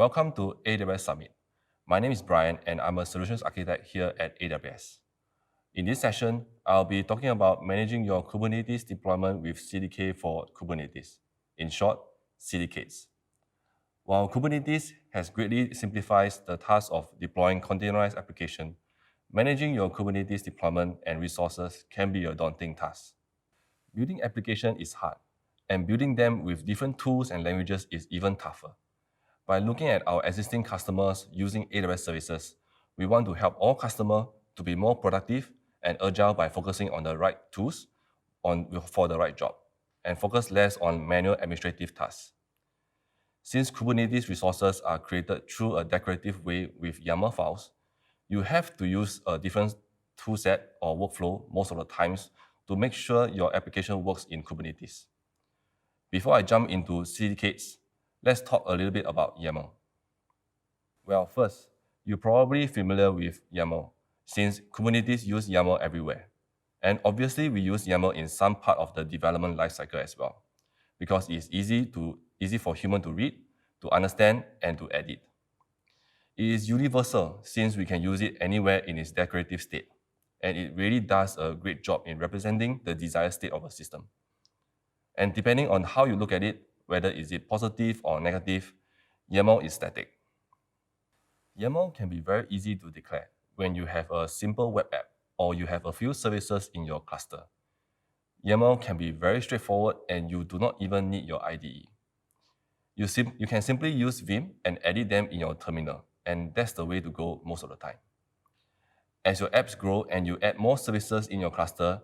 Welcome to AWS Summit. My name is Brian and I'm a solutions architect here at AWS. In this session, I'll be talking about managing your Kubernetes deployment with CDK for Kubernetes. In short, Syndicates. While Kubernetes has greatly simplified the task of deploying containerized application, managing your Kubernetes deployment and resources can be a daunting task. Building application is hard, and building them with different tools and languages is even tougher. By looking at our existing customers using AWS services, we want to help all customers to be more productive and agile by focusing on the right tools for the right job, and focus less on manual administrative tasks. Since Kubernetes resources are created through a decorative way with YAML files, you have to use a different toolset or workflow most of the times to make sure your application works in Kubernetes. Before I jump into Syndicates, let's talk a little bit about YAML. Well, first, you're probably familiar with YAML, since Kubernetes use YAML everywhere. And obviously, we use YAML in some part of the development lifecycle as well, because it's easy for human to read, to understand, and to edit. It is universal since we can use it anywhere in its decorative state, and it really does a great job in representing the desired state of a system. And depending on how you look at it, whether is it positive or negative, YAML is static. YAML can be very easy to declare when you have a simple web app or you have a few services in your cluster. YAML can be very straightforward and you do not even need your IDE. You can simply use Vim and edit them in your terminal, and that's the way to go most of the time. As your apps grow and you add more services in your cluster,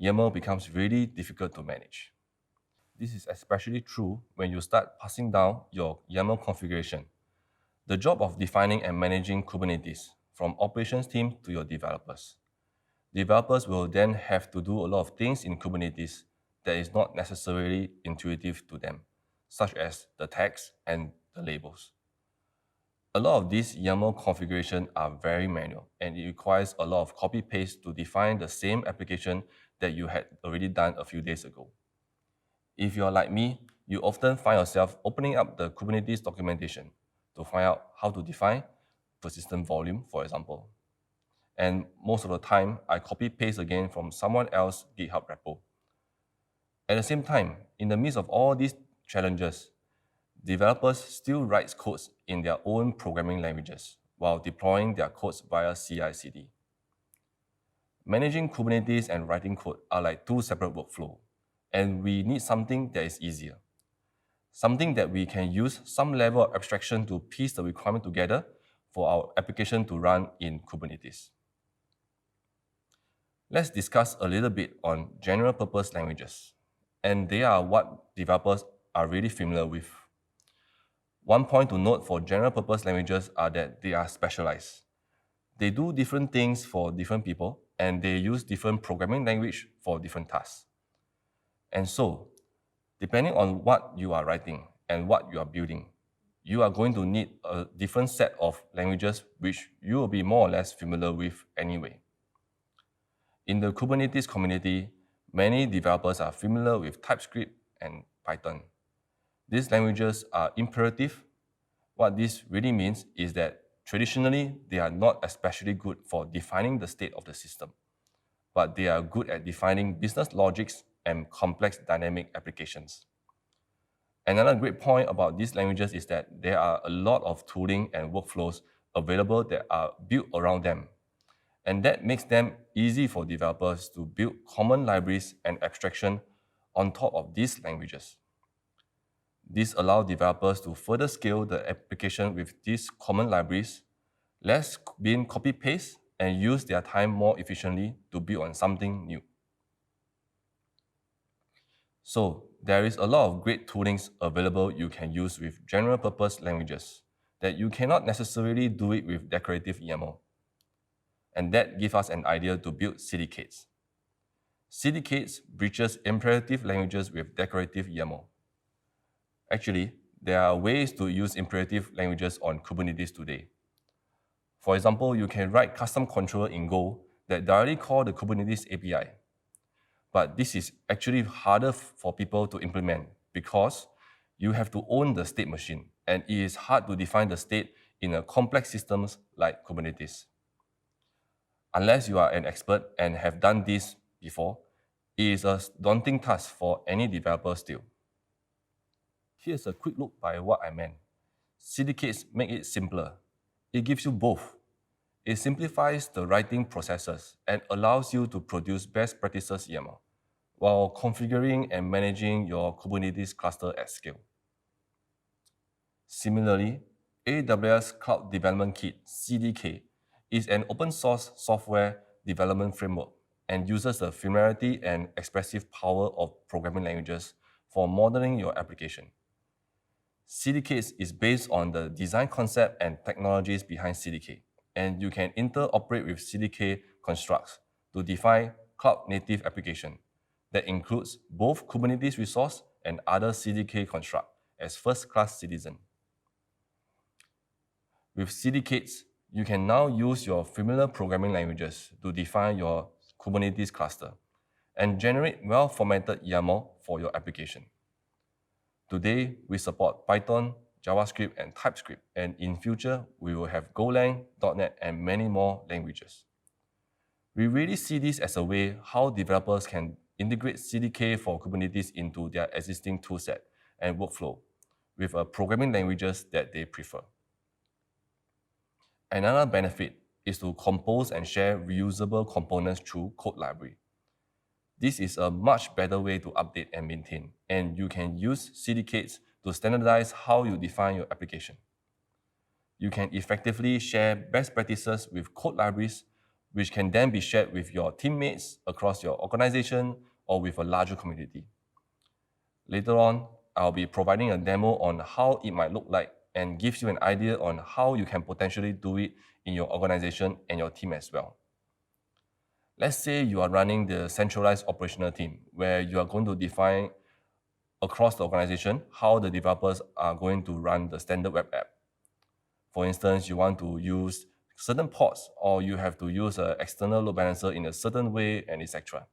YAML becomes really difficult to manage. This is especially true when you start passing down your YAML configuration. The job of defining and managing Kubernetes from operations team to your developers. Developers will then have to do a lot of things in Kubernetes that is not necessarily intuitive to them, such as the tags and the labels. A lot of these YAML configurations are very manual, and it requires a lot of copy-paste to define the same application that you had already done a few days ago. If you're like me, you often find yourself opening up the Kubernetes documentation to find out how to define persistent volume, for example. And most of the time, I copy-paste again from someone else's GitHub repo. At the same time, in the midst of all these challenges, developers still write codes in their own programming languages while deploying their codes via CI/CD. Managing Kubernetes and writing code are like two separate workflows, and we need something that is easier. Something that we can use some level of abstraction to piece the requirement together for our application to run in Kubernetes. Let's discuss a little bit on general purpose languages, and they are what developers are really familiar with. One point to note for general purpose languages are that they are specialized. They do different things for different people, and they use different programming language for different tasks. And so, depending on what you are writing and what you are building, you are going to need a different set of languages which you will be more or less familiar with anyway. In the Kubernetes community, many developers are familiar with Typescript and Python. These languages are imperative. What this really means is that traditionally, they are not especially good for defining the state of the system, but they are good at defining business logics and complex dynamic applications. Another great point about these languages is that there are a lot of tooling and workflows available that are built around them. And that makes them easy for developers to build common libraries and abstraction on top of these languages. This allows developers to further scale the application with these common libraries, less being copy-paste, and use their time more efficiently to build on something new. So there is a lot of great toolings available you can use with general purpose languages that you cannot necessarily do it with decorative YAML. And that gives us an idea to build Syndicates. Syndicates bridges imperative languages with decorative YAML. Actually, there are ways to use imperative languages on Kubernetes today. For example, you can write custom controller in Go that directly call the Kubernetes API. But this is actually harder for people to implement because you have to own the state machine and it is hard to define the state in a complex systems like Kubernetes. Unless you are an expert and have done this before, it is a daunting task for any developer still. Here's a quick look by what I meant. Syndicates make it simpler. It gives you both. It simplifies the writing processes and allows you to produce best practices YAML while configuring and managing your Kubernetes cluster at scale. Similarly, AWS Cloud Development Kit, CDK, is an open source software development framework and uses the familiarity and expressive power of programming languages for modeling your application. Cdks is based on the design concept and technologies behind CDK, and you can interoperate with CDK constructs to define cloud-native application that includes both Kubernetes resource and other CDK construct as first-class citizen. With Syndicates, you can now use your familiar programming languages to define your Kubernetes cluster and generate well-formatted YAML for your application. Today, we support Python, JavaScript, and Typescript, and in future, we will have Golang, .NET, and many more languages. We really see this as a way how developers can integrate CDK for Kubernetes into their existing toolset and workflow with programming languages that they prefer. Another benefit is to compose and share reusable components through code library. This is a much better way to update and maintain, and you can use Syndicates to standardize how you define your application. You can effectively share best practices with code libraries, which can then be shared with your teammates across your organization or with a larger community. Later on, I'll be providing a demo on how it might look like and gives you an idea on how you can potentially do it in your organization and your team as well. Let's say you are running the centralized operational team, where you are going to define across the organization how the developers are going to run the standard web app. For instance, you want to use certain ports, or you have to use an external load balancer in a certain way, and etc.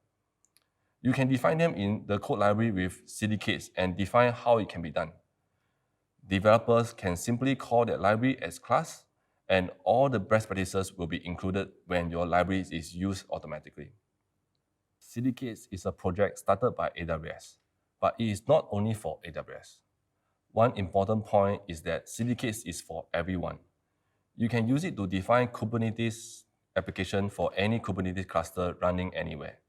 You can define them in the code library with Syndicates and define how it can be done. Developers can simply call that library as class, and all the best practices will be included when your library is used automatically. Syndicates is a project started by AWS, but it is not only for AWS. One important point is that Syndicates is for everyone. You can use it to define Kubernetes application for any Kubernetes cluster running anywhere.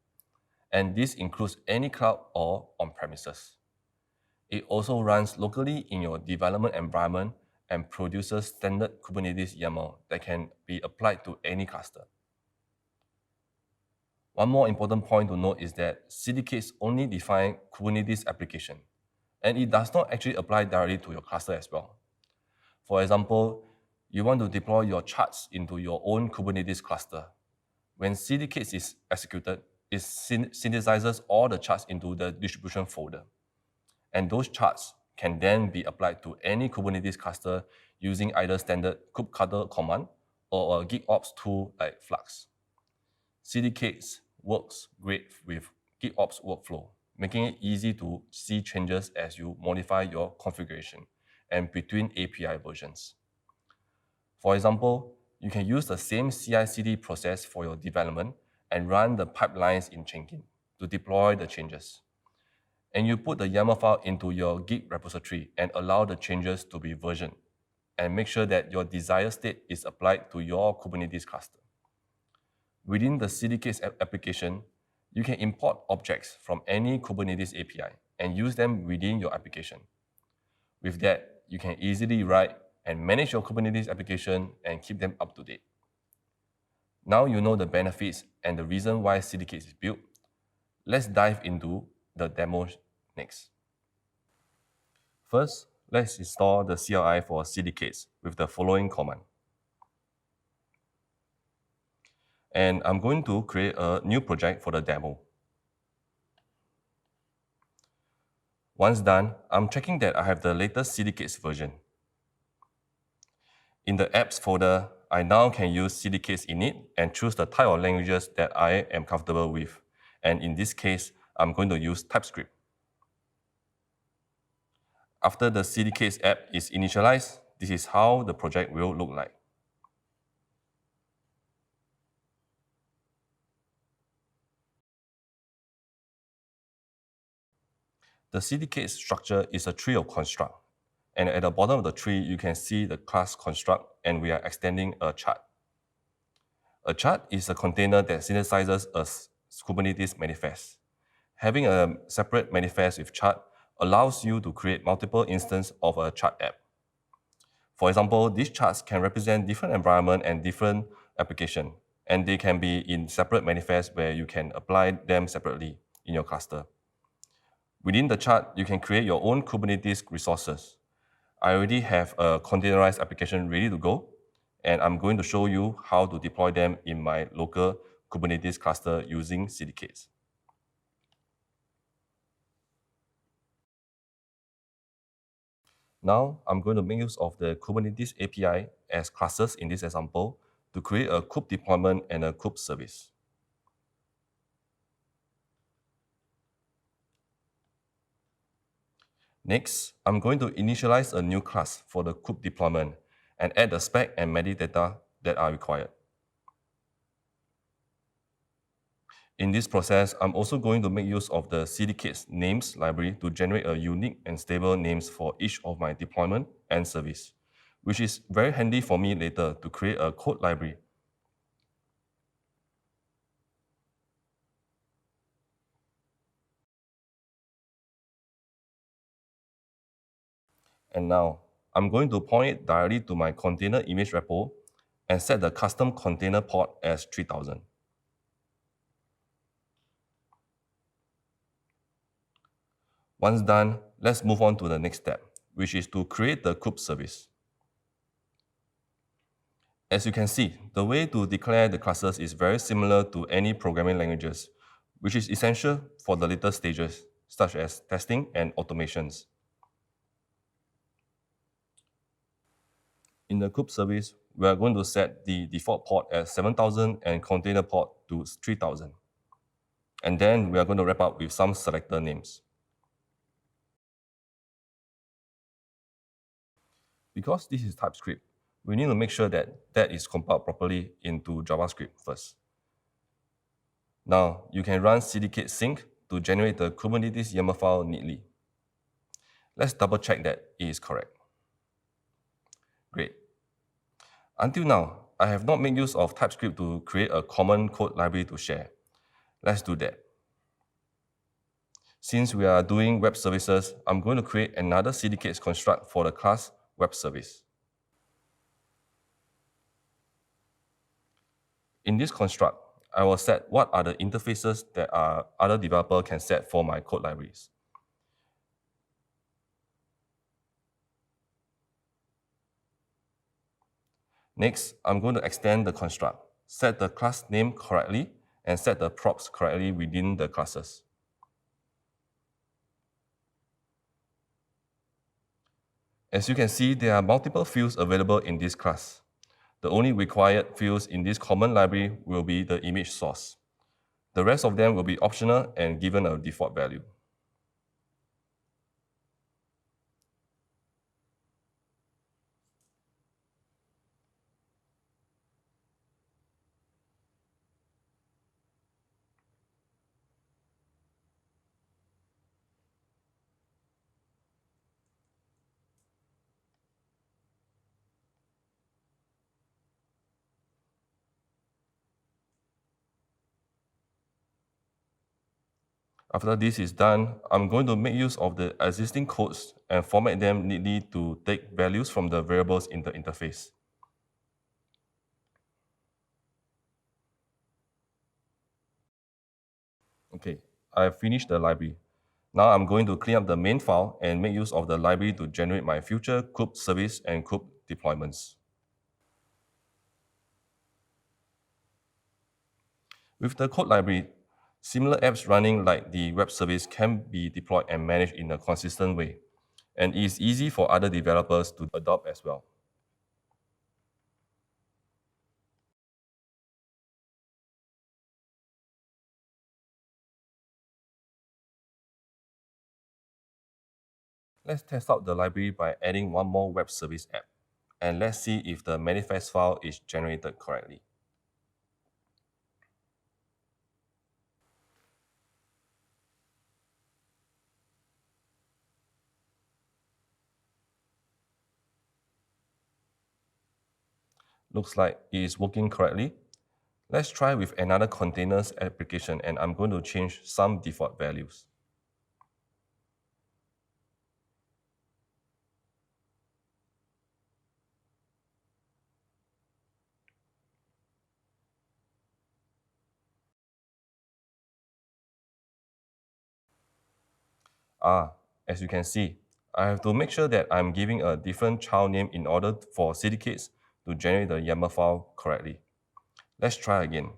And this includes any cloud or on-premises. It also runs locally in your development environment and produces standard Kubernetes YAML that can be applied to any cluster. One more important point to note is that CDKs only define Kubernetes application, and it does not actually apply directly to your cluster as well. For example, you want to deploy your charts into your own Kubernetes cluster. When CDKs is executed, it synthesizes all the charts into the distribution folder. And those charts can then be applied to any Kubernetes cluster using either standard kubectl command or a GitOps tool like Flux. Cdks works great with GitOps workflow, making it easy to see changes as you modify your configuration and between API versions. For example, you can use the same CI/CD process for your development and run the pipelines in Jenkins to deploy the changes. And you put the YAML file into your Git repository and allow the changes to be versioned, and make sure that your desired state is applied to your Kubernetes cluster. Within the CDKs application, you can import objects from any Kubernetes API and use them within your application. With that, you can easily write and manage your Kubernetes application and keep them up to date. Now you know the benefits and the reason why Syndicates is built. Let's dive into the demo next. First, let's install the CLI for Syndicates with the following command. And I'm going to create a new project for the demo. Once done, I'm checking that I have the latest Syndicates version. In the apps folder, I now can use Syndicates init and choose the type of languages that I am comfortable with. And in this case, I'm going to use Typescript. After the Cdks app is initialized, this is how the project will look like. The Syndicates structure is a tree of construct. And at the bottom of the tree, you can see the class construct, and we are extending a chart. A chart is a container that synthesizes a Kubernetes manifest. Having a separate manifest with chart allows you to create multiple instances of a chart app. For example, these charts can represent different environment and different application, and they can be in separate manifests where you can apply them separately in your cluster. Within the chart, you can create your own Kubernetes resources. I already have a containerized application ready to go, and I'm going to show you how to deploy them in my local Kubernetes cluster using Syndicates. Now, I'm going to make use of the Kubernetes API as classes in this example to create a kube deployment and a kube service. Next, I'm going to initialize a new class for the kube deployment and add the spec and metadata that are required. In this process, I'm also going to make use of the Syndicates names library to generate a unique and stable names for each of my deployment and service, which is very handy for me later to create a code library. And now, I'm going to point it directly to my container image repo and set the custom container port as 3000. Once done, let's move on to the next step, which is to create the kube service. As you can see, the way to declare the classes is very similar to any programming languages, which is essential for the later stages, such as testing and automations. In the kube service, we are going to set the default port as 7000 and container port to 3000. And then we are going to wrap up with some selector names. Because this is Typescript, we need to make sure that that is compiled properly into JavaScript first. Now, you can run cdk sync to generate the Kubernetes YAML file neatly. Let's double check that it is correct. Great. Until now, I have not made use of Typescript to create a common code library to share. Let's do that. Since we are doing web services, I'm going to create another Syndicates construct for the class web service. In this construct, I will set what are the interfaces that other developer can set for my code libraries. Next, I'm going to extend the construct, set the class name correctly, and set the props correctly within the classes. As you can see, there are multiple fields available in this class. The only required fields in this common library will be the image source. The rest of them will be optional and given a default value. After this is done, I'm going to make use of the existing codes and format them neatly to take values from the variables in the interface. Okay, I've finished the library. Now I'm going to clean up the main file and make use of the library to generate my future kube service and kube deployments. With the code library, similar apps running like the web service can be deployed and managed in a consistent way, and it is easy for other developers to adopt as well. Let's test out the library by adding one more web service app. And let's see if the manifest file is generated correctly. Looks like it is working correctly. Let's try with another containers application, and I'm going to change some default values. As you can see, I have to make sure that I'm giving a different child name in order for Syndicates to generate the YAML file correctly. Let's try again.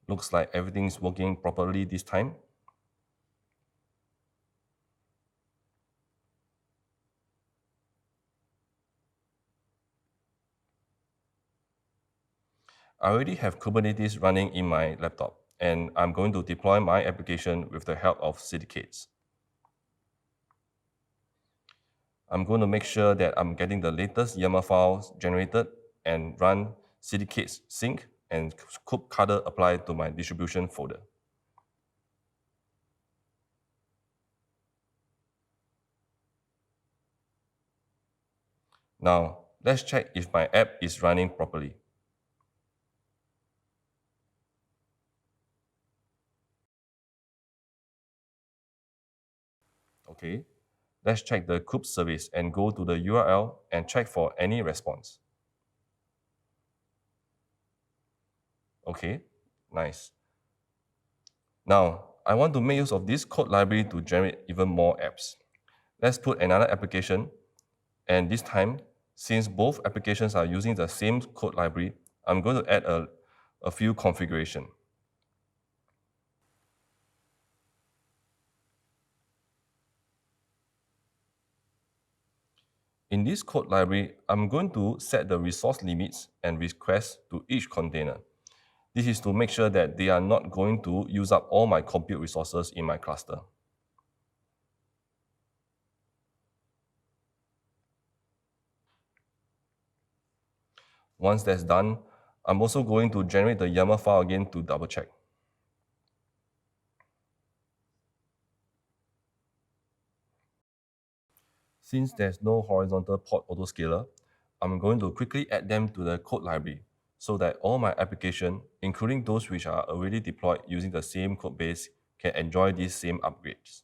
Looks like everything's working properly this time. I already have Kubernetes running in my laptop, and I'm going to deploy my application with the help of Syndicates. I'm going to make sure that I'm getting the latest YAML files generated and run Cdks sync and kubectl apply to my distribution folder. Now, let's check if my app is running properly. Okay, let's check the kube service and go to the URL and check for any response. Okay, nice. Now, I want to make use of this code library to generate even more apps. Let's put another application, and this time, since both applications are using the same code library, I'm going to add a few configuration. In this code library, I'm going to set the resource limits and requests to each container. This is to make sure that they are not going to use up all my compute resources in my cluster. Once that's done, I'm also going to generate the YAML file again to double check. Since there's no horizontal port autoscaler, I'm going to quickly add them to the code library so that all my applications, including those which are already deployed using the same code base, can enjoy these same upgrades.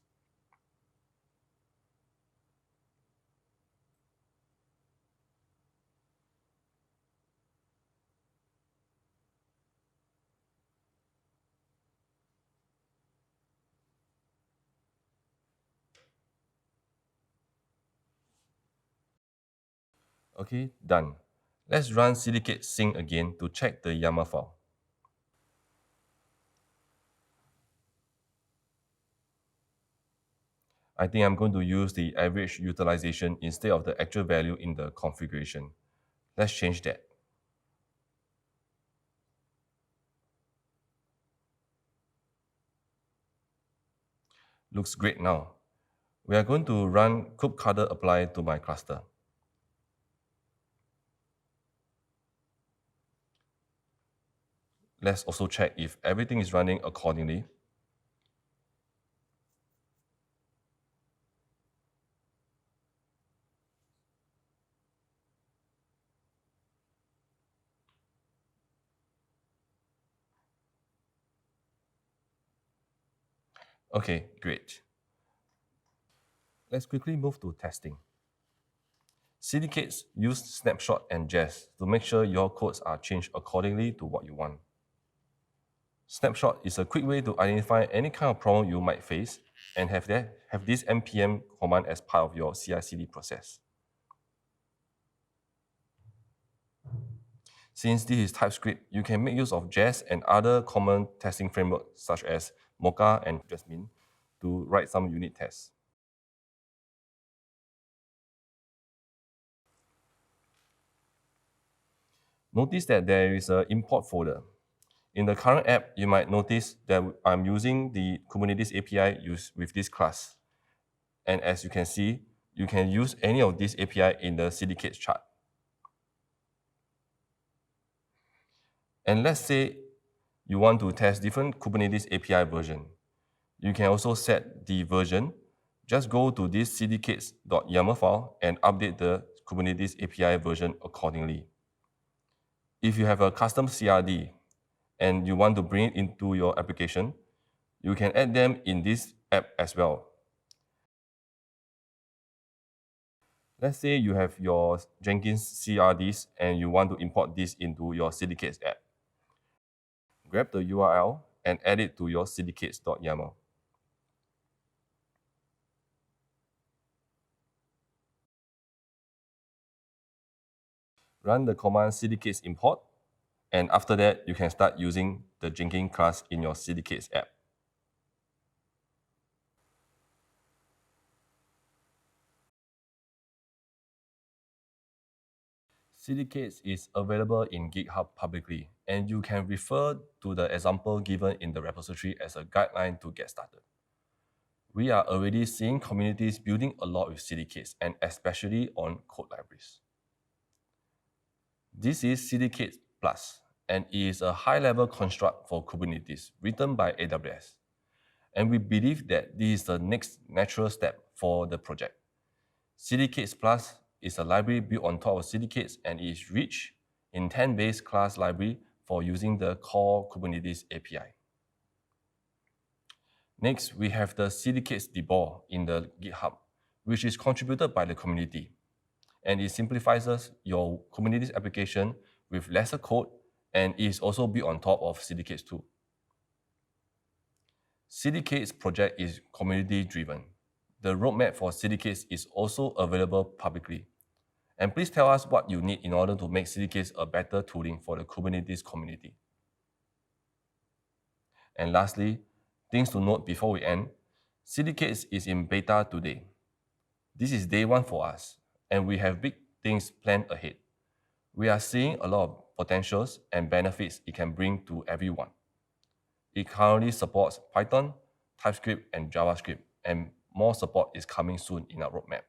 Okay, done. Let's run cdk8s sync again to check the YAML file. I think I'm going to use the average utilization instead of the actual value in the configuration. Let's change that. Looks great now. We are going to run kubectl apply to my cluster. Let's also check if everything is running accordingly. Okay, great. Let's quickly move to testing. Syndicates use snapshot and jest to make sure your codes are changed accordingly to what you want. Snapshot is a quick way to identify any kind of problem you might face and have this npm command as part of your CI/CD process. Since this is TypeScript, you can make use of Jest and other common testing frameworks such as Mocha and Jasmine to write some unit tests. Notice that there is an import folder. In the current app, you might notice that I'm using the Kubernetes API used with this class. And as you can see, you can use any of these API in the Syndicates chart. And let's say you want to test different Kubernetes API version. You can also set the version. Just go to this cdk8s.yaml file and update the Kubernetes API version accordingly. If you have a custom CRD and you want to bring it into your application, you can add them in this app as well. Let's say you have your Jenkins CRDs and you want to import this into your Syndicates app. Grab the URL and add it to your cdk8s.yaml. Run the command cdk8s import, and after that, you can start using the Jenkins class in your Syndicates app. Syndicates is available in GitHub publicly, and you can refer to the example given in the repository as a guideline to get started. We are already seeing communities building a lot with Syndicates, and especially on code libraries. This is Syndicates Plus, and it is a high-level construct for Kubernetes written by AWS. And we believe that this is the next natural step for the project. Syndicates Plus is a library built on top of Syndicates and is rich, intent-based class library for using the core Kubernetes API. Next, we have the Syndicates debug in the GitHub, which is contributed by the community. And it simplifies your Kubernetes application with lesser code and is also built on top of Syndicates too. Syndicates project is community-driven. The roadmap for Syndicates is also available publicly. And please tell us what you need in order to make Syndicates a better tooling for the Kubernetes community. And lastly, things to note before we end, Syndicates is in beta today. This is day one for us, and we have big things planned ahead. We are seeing a lot of potentials and benefits it can bring to everyone. It currently supports Python, Typescript, and JavaScript, and more support is coming soon in our roadmap.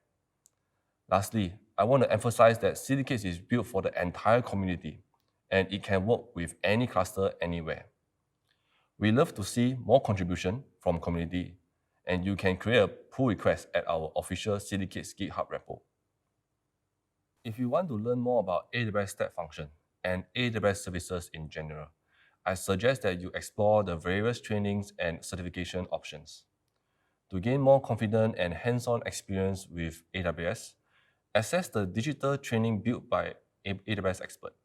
Lastly, I want to emphasize that Cdks is built for the entire community, and it can work with any cluster anywhere. We love to see more contribution from community, and you can create a pull request at our official Cdks GitHub repo. If you want to learn more about AWS Step Function and AWS services in general, I suggest that you explore the various trainings and certification options. To gain more confident and hands-on experience with AWS, access the digital training built by AWS experts.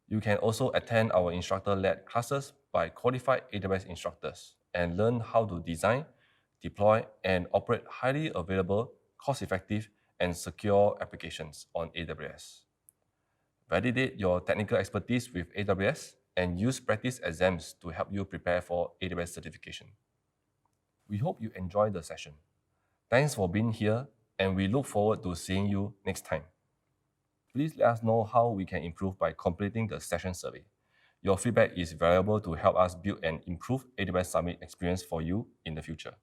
You can also attend our instructor-led classes by qualified AWS instructors and learn how to design, deploy, and operate highly available, cost-effective, and secure applications on AWS. Validate your technical expertise with AWS and use practice exams to help you prepare for AWS certification. We hope you enjoyed the session. Thanks for being here, and we look forward to seeing you next time. Please let us know how we can improve by completing the session survey. Your feedback is valuable to help us build and improve AWS Summit experience for you in the future.